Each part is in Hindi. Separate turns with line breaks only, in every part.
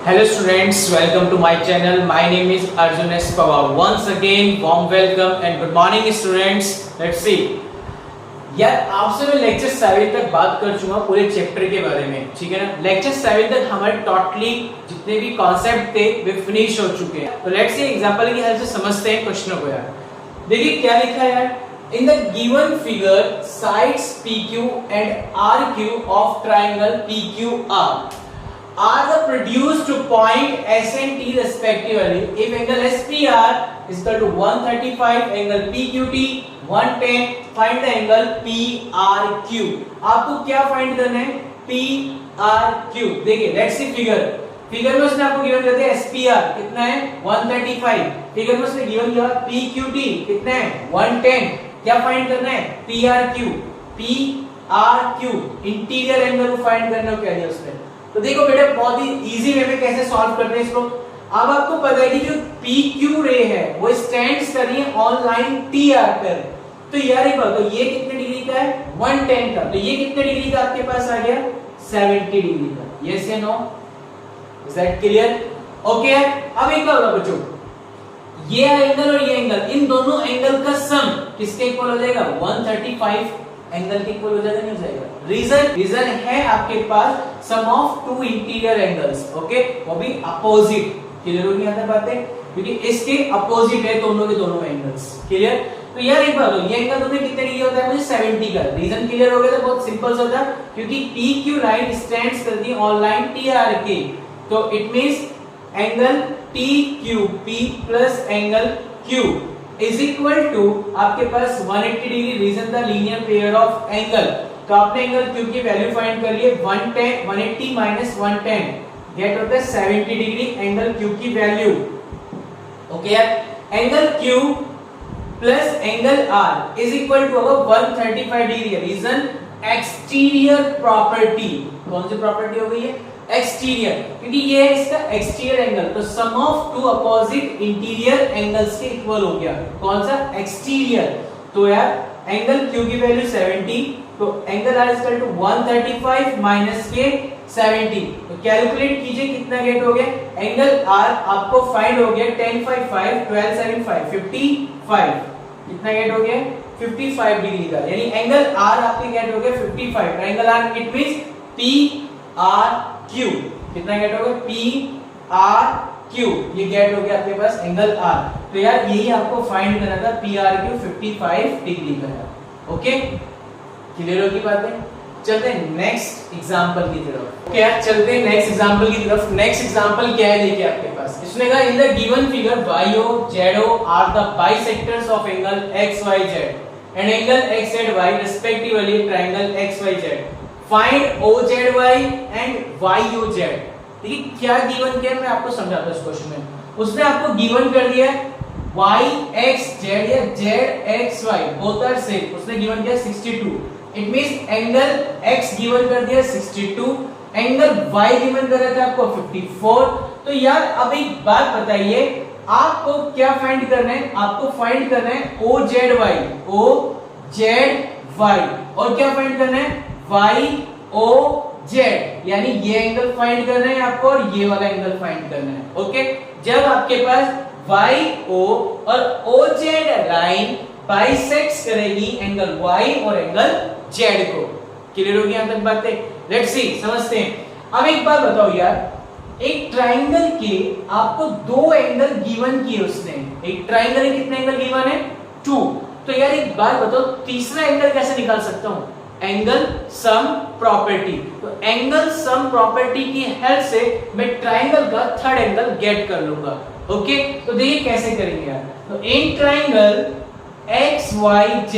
Hello students, welcome to my channel. My name is Arjun S. Pawar. Once again, warm welcome and good morning students. Let's see. यार आपसे मैं लेक्चर 7 तक बात कर चुका पूरे चैप्टर के बारे में, ठीक है ना। लेक्चर 7 तक हमारे टोटली जितने भी कॉन्सेप्ट थे वे फिनिश हो चुके हैं। तो लेट्स सी एग्जांपल की हेल्प से समझते हैं क्वेश्चन को। यार देखिए क्या लिखा है यार, इन the given figure sides PQ and RQ of triangle PQR are the produced point S and T respectively if angle SPR is equal to 135, angle PQT 110, find the angle PRQ। आपको क्या फाइंड करना है? PRQ। देखिए लेट्स सी फिगर में उसने आपको गिवन कर दिया SPR कितना है 135, फिगर में उसने गिवन किया PQT कितना है 110, क्या फाइंड करना है PRQ इंटीरियर एंगल को फाइंड करना है, क्या दिया उसने। तो देखो बेटा बहुत ही इजी वे में कैसे सॉल्व करते हैं इसको। अब आपको पता है कि जो PQ रे है वो स्टैंड्स कर रही है ऑन लाइन TR पर। तो यार एक बात, तो ये कितने डिग्री का है 110 का, तो ये कितने डिग्री का आपके पास आ गया 70 डिग्री का। यस या no, is that clear? Okay. अब एक बात बच्चों, ये एंगल और ये एंगल, इन दोनों एंगल का सम किसके इक्वल हो जाएगा 135 एंगल के इक्वल हो जाएगा, नहीं हो जाएगा। रीजन है आपके पास sum of two interior angles, okay, वो भी अपोजिट। क्लियर हो गई यहाँ तक बातें, क्योंकि इसके अपोजिट है दोनों के दोनों एंगल्स। क्लियर? तो यार एक बात हो, ये एंगल तुम्हें कितने डिग्री होता है मुझे 70 का। रीजन क्लियर हो गया तो बहुत सिंपल सा होता है, क्योंकि PQ लाइन स्टैंड्स करती है ऑन लाइन TR के। तो it means angle TQP plus angle Q is equal to आपके पास 180 degree. Reason the linear pair of angle. तो आपने एंगल Q की वैल्यू फाइंड कर लिए 180 माइनस 110 गेट होता है 70 डिग्री एंगल Q की वैल्यू। ओके यार, angle Q plus angle R is equal to 135 degree. Reason exterior property, कौन सी प्रॉपर्टी हो गई है एक्सटीरियर, क्योंकि ये है इसका एक्सटीरियर एंगल। तो sum of two opposite interior angles के इक्वल हो गया, कौन सा एक्सटीरियर। तो यार एंगल Q की वैल्यू 70, तो angle R is equal to 135 minus के 70। तो कैलकुलेट कीजिए कितना गेट हो गया। एंगल R आपको फाइंड हो गया 1055 1275 55, कितना गेट हो गया 55 डिग्री का, यानी एंगल R आपके गेट हो गया 55। Angle R it means PRQ, कितना गेट हो गया PRQ, ये गेट हो गया आपके पास एंगल R। तो यार यही आपको फाइंड करना था, PRQ 55 डिग्री का है। ओके, क्लियर होगी बातें। चलते हैं नेक्स्ट एग्जांपल की तरफ। ओके यार चलते हैं नेक्स्ट एग्जांपल की तरफ। नेक्स्ट एग्जांपल क्या है देखिए आपके पास, इसने कहा in the given figure YO ZO are the bisectors of angle XYZ and angle XZY respectively triangle XYZ। Find OZY and YOZ। देखिए क्या गिवन किया है, मैं आपको समझाता हूं इस क्वेश्चन में। उसने आपको गिवन कर दिया YXZ या ZXY बोथ आर सेम, उसने गिवन किया 62। It means angle X given कर दिया 62, एंगल Y गिवन कर रहा था आपको 54। तो यार अब एक बात बताइए, आपको क्या फाइंड करना है, आपको फाइंड करना है OZY और क्या फाइंड करना है YOZ, यानी ये एंगल फाइंड करना है आपको और ये वाला एंगल फाइंड करना है। ओके, जब आपके पास YO और OZ लाइन बाइसेक्ट्स करेगी एंगल Y और एंगल Z को। क्लियर होगी यहां तक बातें? लेट्स सी, समझते हैं। अब एक बात बताओ यार, एक ट्रायंगल के आपको दो एंगल गिवन किए उसने। एक ट्रायंगल के कितने एंगल गिवन है 2। तो यार एक बात बताओ, तीसरा एंगल कैसे निकाल सकता हूं? Angle sum property. तो एंगल सम प्रॉपर्टी की हेल्प से मैं ट्रायंगल का थर्ड एंगल गेट कर लूंगा। ओके, तो देखिए कैसे करेंगे यार। तो in triangle XYZ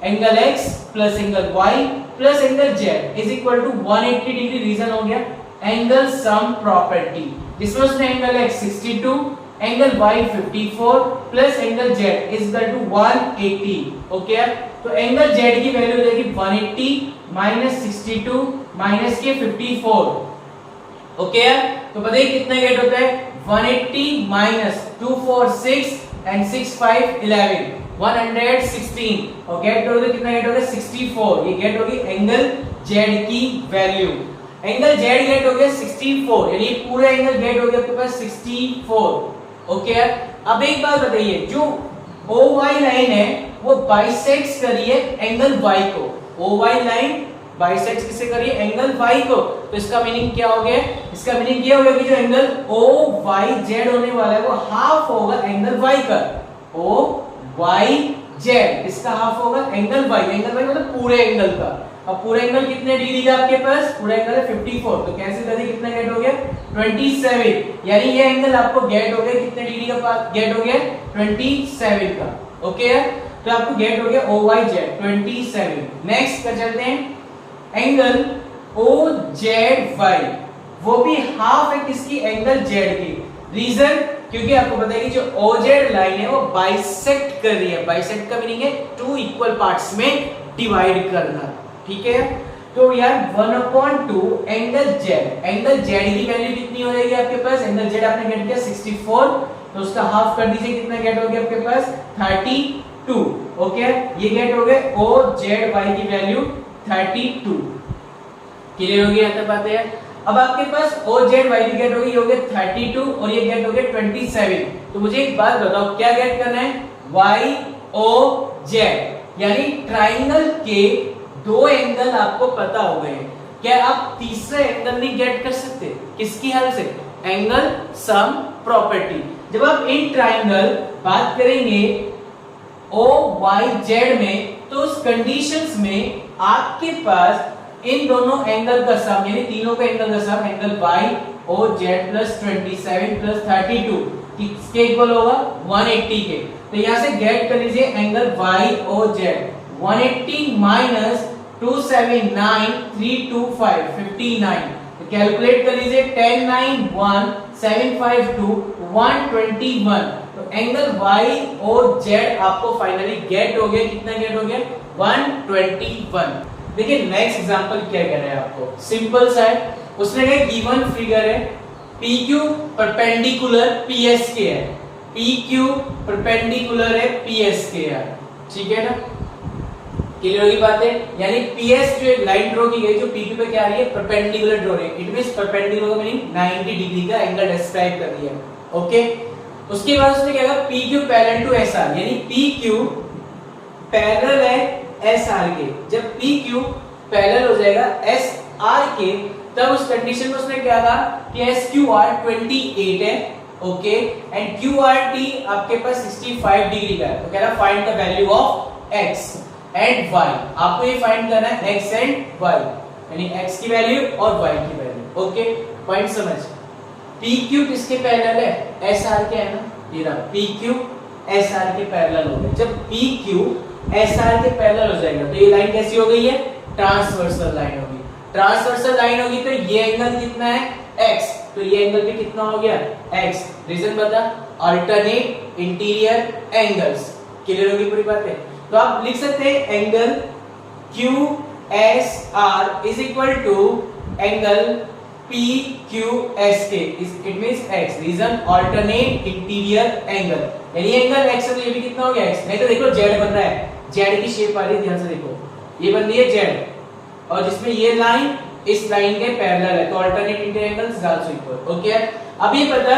angle X plus angle Y plus angle Z is equal to 180 degree. Reason हो गया एंगल सम प्रॉपर्टी, जिसमें उसने angle X 62 angle Y 54 plus angle Z is equal to 180। Okay, तो एंगल Z की वैल्यू हो जाएगी 180 माइनस 62 माइनस के 54। ओके, तो बताइए कितना गेट होता है 180 माइनस 2 4 6 एंड 6 5 11 116। और गेट हो गया कितना गेट हो गया 64। ये गेट होगी एंगल Z की वैल्यू। एंगल जेड गेट हो गया 64, यानी पूरा एंगल गेट हो गया आपके पास 64। ओके, अब एक बात बताइए, जो ओ वाई लाइन है वो बाइसेक्ट्स कर रही है एंगल वाई को। ओ वाई लाइन बाइसेक्ट्स किसे कर रही है? एंगल वाई को। तो इसका मीनिंग क्या हो गया? इसका मीनिंग ये हो गया कि जो एंगल ओ वाई जेड होने वाला है वो हाफ होगा एंगल वाई का। ओ वाई जेड इसका हाफ होगा एंगल वाई मतलब पूरे एंगल का। अब पूरा एंगल कितने डिग्री का आपके पास? पूरा एंगल है 54, तो कैंसिल कर दिए, कितना गेट हो गया? 27, यानी ये एंगल आपको गेट हो गया कितने डिग्री का गेट हो गया? 27 का। ओके, तो आपको गेट हो गया ओ वाई जेड 27। नेक्स्ट कर चलते हैं, एंगल ओ जेड वाई, वो भी हाफ है किसकी? एंगल जेड की। रीजन, क्योंकि आपको पता है कि जो OZ लाइन है वो बाइसेक्ट कर रही है। बाइसेक्ट का मीनिंग है टू इक्वल पार्ट्स में डिवाइड करना, ठीक है। तो यार 1/2 एंगल जेड, एंगल जेड की वैल्यू कितनी हो जाएगी आपके पास? एंगल जेड आपने गेट किया 64, तो उसका हाफ कर दीजिए, कितना गेट हो गया आपके पास? 32। ओके, ये गेट हो गया OZY की वैल्यू 32। क्लियर हो गया? यहां तक बात है। अब आपके पास OZY की गेट होगी, ये हो गया 32 और ये गेट हो गया 27। तो मुझे एक बात बताओ, क्या गेट करना है? YOZ, यानी ट्राइंगल के दो एंगल आपको पता हो गए। क्या आप तीसरा एंगल नहीं गेट कर सकते? किसकी हेल्प से? Angle sum property. जब आप इन ट्राइंगल बात करेंगे OYZ में, तो उस कंडीशंस में आपके पास इन दोनों एंगल का सम, यानी तीनों का एंगल का सम, एंगल YOZ प्लस 27 प्लस 32 किसके इक्वल होगा? 180 के। तो यहां से गेट कर लीजिए एंगल YOZ 180 माइनस 279 325 59। तो कैलकुलेट कर लीजिए 10 9 1 752 121। तो एंगल YOZ आपको फाइनली गेट हो गया, कितना गेट हो गया? 121। देखिए नेक्स्ट एग्जांपल क्या कह रहा है आपको, सिंपल सा है। उसने कहा गिवन फिगर है PQ परपेंडिकुलर PSK है, PQ परपेंडिकुलर है PSK है, ठीक है ना? क्लियर होगी बात है? यानी PS जो लाइन ड्रॉ की गई जो PQ पे क्या आ रही है? परपेंडिकुलर ड्रॉ रही है। इट मींस परपेंडिकुलर का मीनिंग 90 डिग्री का एंगल डिस्क्राइब कर रही है। ओके, उसके बाद उसने क्या कहा? PQ पैरेलल टू SR, यानी PQ पैरेलल है SR के। जब PQ पैरेलल हो जाएगा SR के, तब उस कंडीशन में उसने क्या कहा कि SQR 28 है, ओके, एंड QRT आपके पास 65 डिग्री का है। तो कह रहा find the value of X and Y। आपको ये फाइंड करना है X एंड Y, यानी X की वैल्यू और Y की वैल्यू। ओके, पॉइंट समझ। PQ किसके पैरेलल है? SR के है ना, ये रहा PQ SR के पैरेलल हो गए। जब PQ SR के पैरेलल हो जाएगा तो ये लाइन कैसी हो गई है? ट्रांसवर्सल लाइन होगी। ट्रांसवर्सल लाइन होगी तो ये एंगल कितना है? X, तो ये एंगल भी कितना हो गया? X। रीजन बता, अल्टरनेट इंटीरियर एंगल्स। क्लियर होगी पूरी बात है? तो आप लिख सकते हैं angle QSR is equal to angle PQSK, it means X। Reason alternate interior angle, यानी एंगल X है तो ये भी कितना हो गया? X। नहीं तो देखो Z बन रहा है, Z की शेप आ रही है, ध्यान से देखो, ये बन रही है Z, और जिसमें ये लाइन इस लाइन के पैरेलल है, तो alternate interior angles is also equal. Okay, अब ये पता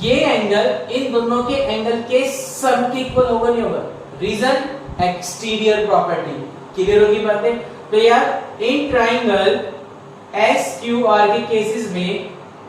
ये एंगल इन दोनों के एंगल के सम के इक्वल होगा नहीं होगा? Reason exterior property. क्लियर होगी बातें? तो यार इन ट्राइंगल SQR के केसेस में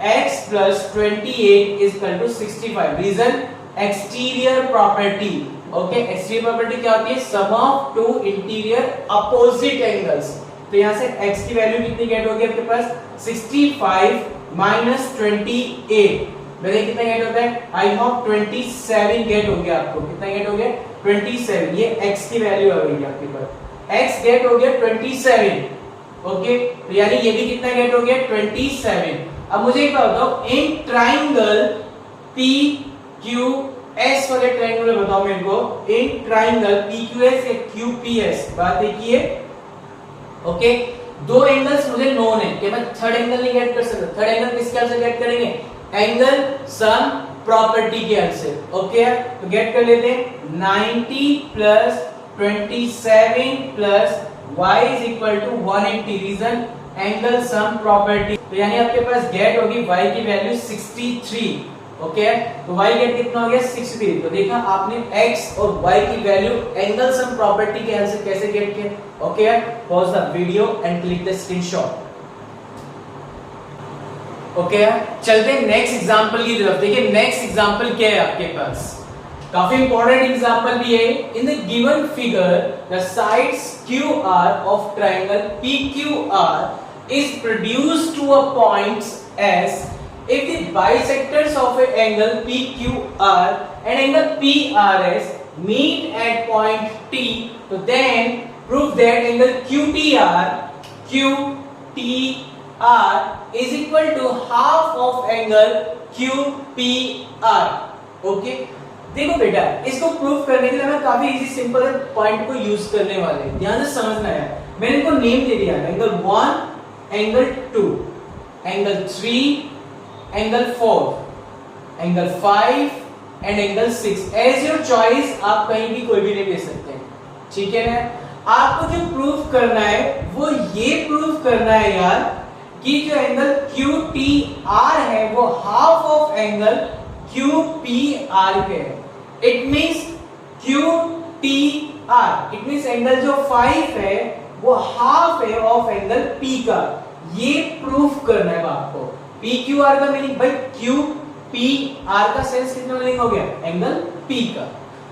X plus 28 is equal to 65। Reason exterior property. Okay, exterior property क्या होती है? Sum of two interior opposite angles. तो यहां से X की वैल्यू कितनी गेट होगी आपके पास? 65 माइनस 28, देखिए कितना गेट होता है? आई होप 27 गेट हो गया आपको। कितना गेट हो गया? 27। ये X की वैल्यू आ गई आपके पास, X गेट हो गया 27। ओके, तो यानी ये भी कितना गेट हो गया? 27। अब मुझे एक बात बताओ, इन ट्राइंगल PQS वाले ट्राइंगल में बताओ मेरे को, इन ट्राइंगल PQS या QPS, बात देखिए। ओके, दो एंगल्स मुझे नोन है कि मैं थर्ड एंगल नहीं गेट कर सकता। थर्ड एंगल किसके हेल्प से गेट करेंगे? एंगल सम प्रॉपर्टी के हेल्प से। ओके, तो गेट कर लेते हैं 90 plus 27 plus y is equal to 180। Reason angle sum property. तो यानी आपके पास गेट होगी y की वैल्यू 63, ओके। तो y गेट कितना हो गया 63। तो देखा आपने x और y की वैल्यू एंगल सम प्रॉपर्टी के हेल्प से कैसे गेट किया, okay. Pause the video and click the screenshot, okay. चलते हैं नेक्स्ट एग्जांपल की तरफ। देखिए नेक्स्ट एग्जांपल क्या है आपके पास, काफी इंपॉर्टेंट एग्जांपल भी है। इन the given figure the sides QR of triangle PQR is produced to a point S if the bisectors of an angle PQR and angle PRS meet at point T, so then prove that angle QTR is equal to half of angle QPR, okay. देखो बेटा, इसको प्रूव करने के लिए हमें काफी इजी सिंपल पॉइंट को यूज करने वाले हैं, ध्यान से समझना है। मैंने इनको नेम दे दिया, angle 1, angle 2, angle 3, angle 4, angle 5 and angle 6। As your choice, आप कहीं भी कोई भी नहीं दे सकते हैं, ठीक है ना। आपको जो प्रूव करना है वो ये प्रूव करना है यार कि जो एंगल QTR है वो हाफ ऑफ एंगल QPR के है। It means QTR, it means angle जो 5 है वो हाफ है ऑफ एंगल P का। ये प्रूफ करना है आपको। PQR का मीनिंग भाई QPR का सेंस कितना मीनिंग हो गया, एंगल P का।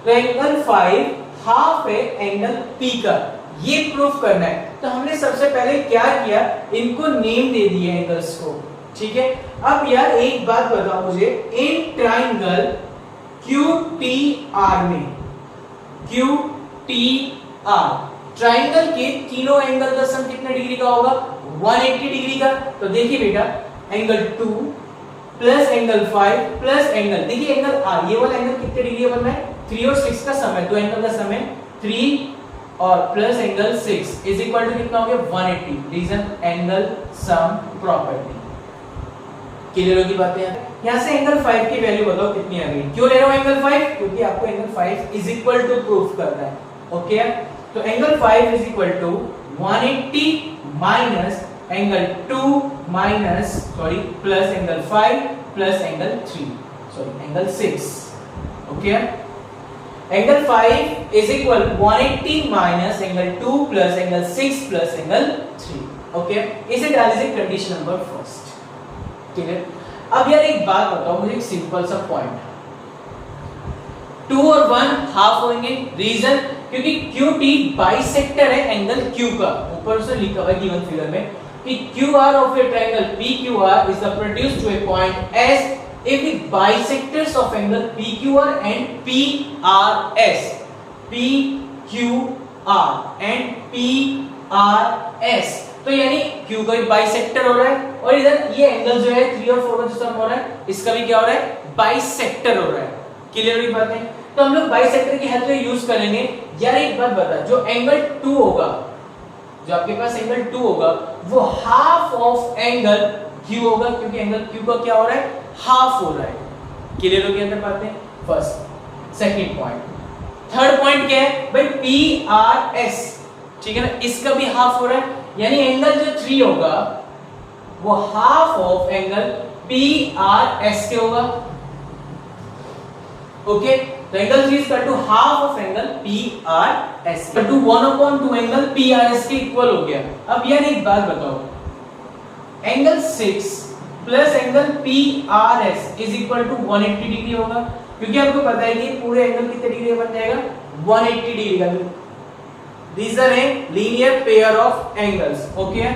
तो एंगल 5 हाफ है एंगल P का, ये प्रूफ करना है। तो हमने सबसे पहले क्या किया, इनको नेम दे दिए एंगल्स को, ठीक है। अब यार एक बात बताओ मुझे, इन ट्राइंगल QTR में, QTR ट्राइंगल के तीनों एंगल का सम कितने डिग्री का होगा, 180 डिग्री का। तो देखिए बेटा, angle 2 plus angle 5 plus angle, देखिए एंगल R, ये वाला एंगल कितने डिग्री का बन रहा है, 3 और 6 का सम है, तो एंगल का सम है 3 और plus angle 6 is equal to कितना हो गया 180। Reason angle sum property. Clear होगी बातें। यहां से एंगल 5 की वैल्यू बताओ कितनी आ गई। क्यों ले रहा हूं एंगल 5, क्योंकि आपको angle 5 is equal to proof करना है, ओके। तो angle 5 is equal to 180 minus angle 2 minus plus angle 5 plus angle 3 angle 6, okay. Angle 5 is equal 180 minus angle 2 plus angle 6 plus angle 3, okay. इसे डाल दीजिए कंडीशन नंबर फर्स्ट, ठीक है। अब यार एक बात बताओ मुझे, एक सिंपल सा पॉइंट, 2 और 1 हाफ होंगे। रीजन क्योंकि QT बाइसेक्टर है एंगल Q का। ऊपर से लिखा हुआ है गिवन फिगर में कि QR of a triangle PQR is the produced to a point S if the bisectors of angle PQR and PRS, PQR and PRS, तो यानी Q का भी बाइसेक्टर हो रहा है और इधर ये एंगल जो है 3 और 4 का जो सम हो रहा है इसका भी क्या हो रहा है, बाइसेक्टर हो रहा है। क्लियर हुई बात है। तो हम लोग बाइसेक्टर की हेल्प से यूज करेंगे। यार एक बात बता, जो एंगल 2 होगा, जो आपके पास एंगल 2 होगा वो हाफ ऑफ एंगल Q होगा, क्योंकि एंगल Q का क्या हो रहा है, हाफ हो रहा है। क्लियर हो गई अंदर बातें। First, second point. Third point क्या है भाई, PRS, ठीक है ना, इसका भी हाफ हो रहा है, यानी एंगल जो 3 होगा वो हाफ ऑफ एंगल PRS के होगा, ओके। तो angle 3 equal to half of angle PRS equal to 1/2 angle PRS के इक्वल हो गया। अब यार एक बात बताओ, angle 6 plus angle PRS is equal to 180 degree होगा, क्योंकि आपको पता है कि पूरे एंगल कितने डिग्री बन जाएगा, 180 डिग्री का। These are a linear pair of angles, okay?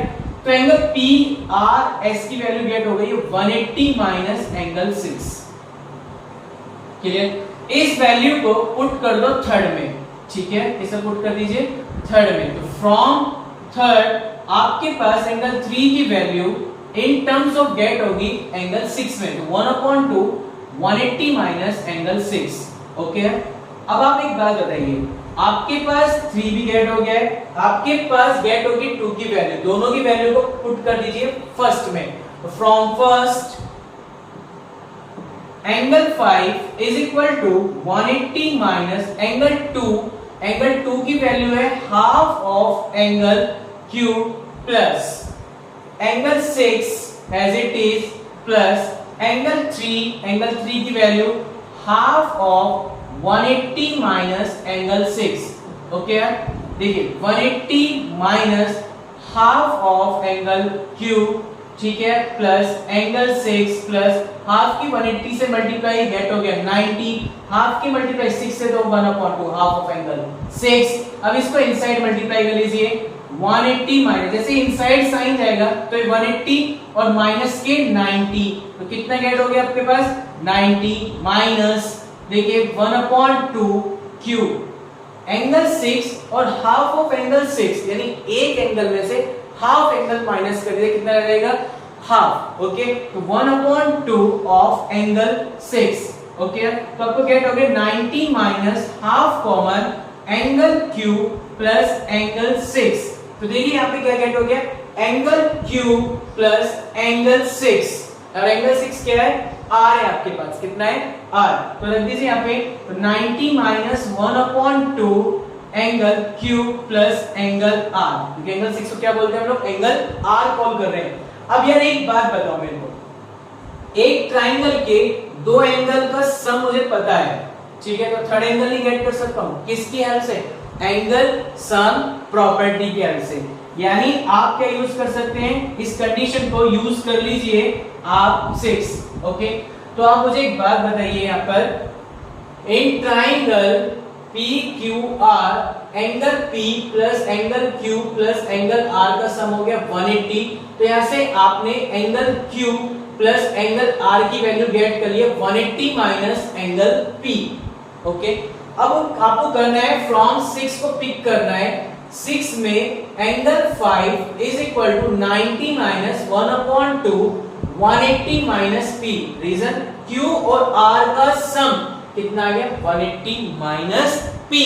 तो एंगल PRS की वैल्यू गेट हो गई 180 माइनस एंगल 6। क्लियर। इस वैल्यू को पुट कर दो थर्ड में, ठीक है, इसे पुट कर दीजिए थर्ड में। तो फ्रॉम थर्ड आपके पास एंगल 3 की value in terms of get होगी एंगल 6 में, तो 1/2 180 माइनस एंगल 6, ओके। अब आप एक बात बताइए, आपके पास 3 भी गेट हो गया है, आपके पास गेट होगी 2 की वैल्यू, दोनों की वैल्यू को पुट कर दीजिए फर्स्ट में। तो from first angle 5 is equal to 180 minus angle 2, angle 2 की वैल्यू है half of angle Q plus, angle 6 as it is plus angle 3 की value half of 180 minus angle 6। Okay देखिए 180 minus half of angle Q, ठीक है, प्लस एंगल 6 प्लस हाफ की 180 से मल्टीप्लाई गेट हो गया 90, हाफ की मल्टीप्लाई 6 से तो 1/2 हाफ ऑफ एंगल 6। अब इसको इनसाइड मल्टीप्लाई कर लीजिए 180 माइनस, जैसे इनसाइड साइन जाएगा तो 180 और माइनस के 90, तो कितना गेट हो गया आपके पास 90 माइनस देखिए 1/2 Q एंगल 6 और हाफ ऑफ एंगल 6, यानी एक एंगल में से हाफ एंगल माइनस कर दिया, कितना रहेगा हाफ। ओके तो 1/2 ऑफ एंगल 6। ओके तो आपको गेट हो गया 90 minus half common angle Q plus angle 6। तो देखिए यहाँ पे क्या गेट हो गया एंगल Q प्लस एंगल 6, और एंगल 6 क्या है R है आपके पास, कितना है R, तो रख दीजिए यहाँ पे तो 90 minus 1/2 angle Q plus angle R, क्योंकि एंगल 6 को क्या बोलते हैं हम लोग एंगल R कॉल कर रहे हैं। अब यार एक बात बताओ मेरे को, एक ट्राइंगल के दो एंगल का सम मुझे पता है, ठीक है, तो थर्ड एंगल नहीं गेट कर सकता हूं, किसकी हेल्प से एंगल सम प्रॉपर्टी की हेल्प से। यानी आप क्या यूज कर सकते हैं, इस कंडीशन को यूज कर लीजिए आप 6। ओके तो आप मुझे एक बात बताइए यहाँ पर in triangle PQR angle P plus angle Q plus angle R का सम हो गया 180, तो यहाँ से आपने angle Q plus angle R की वैल्यू गेट कर लिया 180 माइनस एंगल P। ओके अब आपको करना है फ्रॉम 6 को पिक करना है, 6 में angle 5 is equal to 90 minus 1/2 180 minus P, reason Q और R का सम कितना आ गया 180 माइनस P।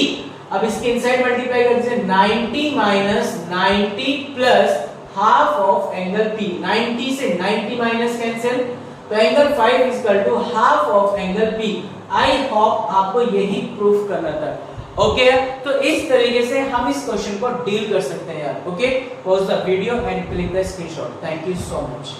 अब इसके इनसाइड मल्टीप्लाई कर दीजिए 90 minus 90 plus half of angle P, 90 से 90 माइनस कैंसिल, तो angle 5 is equal to half of angle P। I hope आपको यही प्रूफ करना था। ओके तो इस तरीके से हम इस क्वेश्चन को डील कर सकते हैं यार। Okay pause the video and click the screenshot. Thank you so much.